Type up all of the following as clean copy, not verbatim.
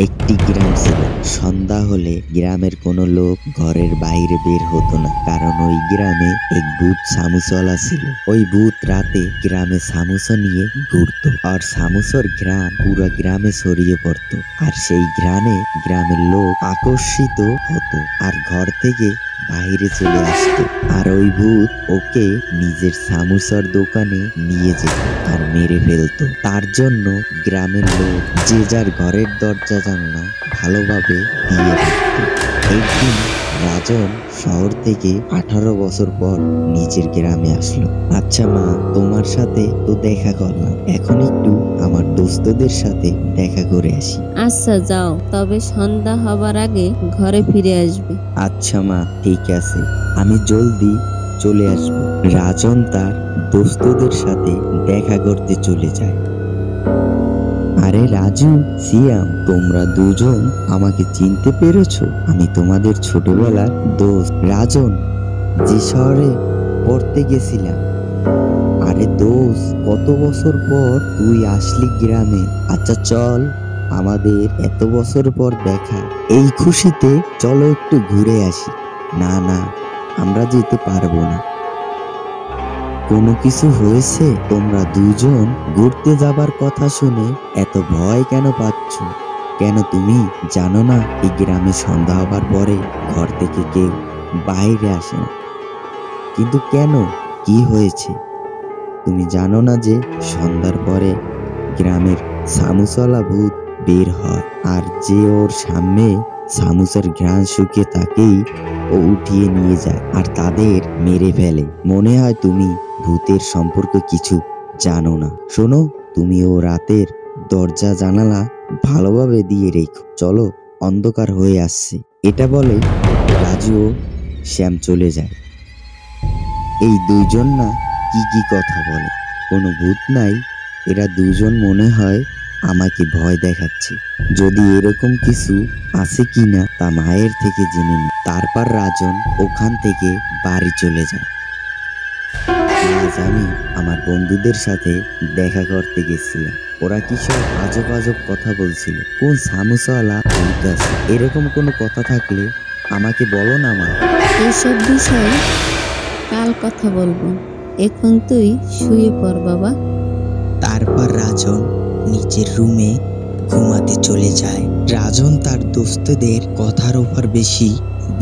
একটি গ্রাম ছিল। সন্ধ্যা হলে গ্রামের কোনো লোক ঘরের বাইরে বের হতো না, কারণ ওই গ্রামে এক ভূত সামুসওয়ালা ছিল। ওই ভূত রাতে গ্রামে সামুসা নিয়ে ঘুরতো, আর সামুসার ঘ্রাণ পুরো গ্রামে ছড়িয়ে পড়তো। আর সেই ঘ্রাণে গ্রামের লোক আকর্ষিত হতো আর ঘর থেকে বাইরে চলে আসতো। আর ওই ভূত ওকে নিজের সামুসার দোকানে নিয়ে যেত আর মেরে ফেলতো। তার জন্য গ্রামের লোক যে যার ঘরের দরজা জানলা ভালোভাবে দিয়ে রাখতো। একদিন রাজন শহর থেকে 18 বছর পর নিজের গ্রামে আসলো। আচ্ছা মা, তোমার সাথে তো দেখা করলাম, এখন একটু আমার দোস্তদের সাথে দেখা করে আসি। আচ্ছা যাও, তবে সন্ধ্যা হবার আগে ঘরে ফিরে আসবে। আচ্ছা মা, ঠিক আছে, আমি জলদি চলে আসব। রাজন তার দোস্তদের সাথে দেখা করতে চলে যায়। আরে রাজু, সিয়াম, তোমরা দুজন আমাকে চিনতে পেরেছো? আমি তোমাদের ছোটবেলার দোস্ত রাজন, যে শহরে পড়তে গেছিলাম। আরে দোস্ত, কত বছর পর তুই আসলি গ্রামে। আচ্ছা চল, আমাদের এত বছর পর দেখা, এই খুশিতে চলো একটু ঘুরে আসি। না না, আমরা যেতে পারবো না। কোনো কিছু হয়েছে? তোমরা দুজন ঘুরতে যাবার কথা শুনে এত ভয় কেন পাচ্ছ? কেন তুমি জানো না এই গ্রামে সন্ধ্যা হবার পরে ঘর থেকে কেউ বাইরে আসে না? কিন্তু কেন, কি হয়েছে? তুমি জানো না যে সন্ধ্যার পরে গ্রামের সামুসালা ভূত বের হয়, আর যে ওর সামনে সামুসার ঘ্রাণ শুকিয়ে তাকেই ও উঠিয়ে নিয়ে যায় আর তাদের মেরে ফেলে। মনে হয় তুমি ভূতের সম্পর্কে কিছু জানো না। শোনো, তুমি ও রাতের দরজা জানালা ভালোভাবে দিয়ে রেখো। চলো, অন্ধকার হয়ে আসছে। এটা বলে রাজু ও শ্যাম চলে যায়। এই দুইজন না কি কি কথা বলে, কোনো ভূত নাই, এরা দুজন মনে হয় আমাকে ভয় দেখাচ্ছে। যদি এরকম কিছু আছে কিনা তা মায়ের থেকে জেনে নি। তারপর রাজন ওখান থেকে বাড়ি চলে যায়। আজ আমি আমার বন্ধুদের সাথে দেখা করতে গেছিলাম। ওরা কি সব আজব আজব কথা বলছিল। কোন সামোসাওয়ালা ভূত আছে, এরকম কোনো কথা থাকলে আমাকে বলো না মা। এইসব বিষয়ে কাল কথা বলবো, এখন তুই শুয়ে পড় বাবা। তারপর রাজন নিজের রুমে ঘুমাতে চলে যায়। রাজন তার দোস্তদের কথার উপর বেশি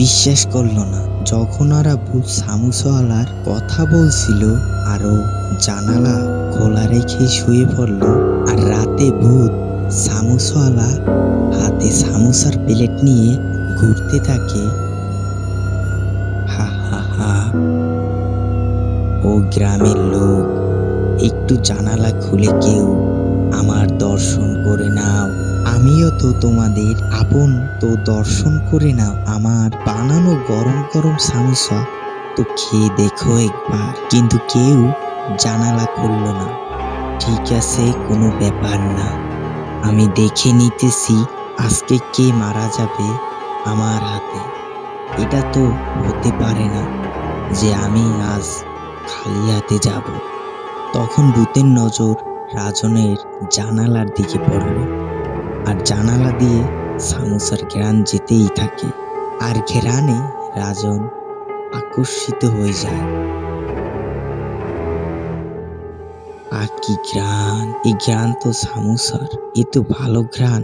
বিশ্বাস করলো না। যখন ওরা ভূত সামুসাওয়ালার কথা বলছিল আরো জানালা খোলা রেখে শুয়ে পড়লো, আর রাতে ভূত সামুসাওয়ালা হাতে সামুসার প্লেট নিয়ে ঘুরতে থাকে। হা হা হা, ও গ্রামের লোক, একটু জানালা খুলে কেউ আমার দর্শন করে নাও। আমিও তো তোমাদের আপন, তো দর্শন করে নাও। আমার বানানো গরম গরম সামোসা তো খেয়ে দেখো একবার। কিন্তু কেউ জানালা খুলল না। ঠিক আছে, কোনো ব্যাপার না, আমি দেখে নিতেছি আজকে কে মারা যাবে আমার হাতে। এটা তো হতে পারে না যে আমি আজ খালি হাতে যাব। তখন ভূতের নজর রাজনের জানালার দিকে পড়ল, আর জানালা দিয়ে সামোসার ঘ্রাণ যেতেই থাকে, আর ঘ্রাণে রাজন আকর্ষিত হয়ে যায়। আর কি ঘ্রাণ, এই ঘ্রাণ তো সামোসার, এ তো ভালো ঘ্রাণ।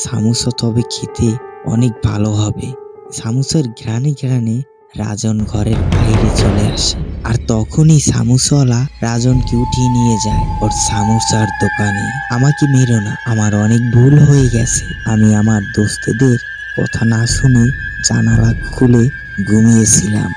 সামোসা তবে খেতে অনেক ভালো হবে। সামোসার ঘ্রাণে ঘ্রাণে রাজন ঘরের বাইরে চলে আসে, আর তখনই সামোসাওয়ালা রাজনকে উঠিয়ে নিয়ে যায় ওর সামোসার দোকানে। আমাকে মেরো না, আমার অনেক ভুল হয়ে গেছে। আমি আমার দোস্তদের কথা না শুনে জানালা খুলে ঘুমিয়েছিলাম।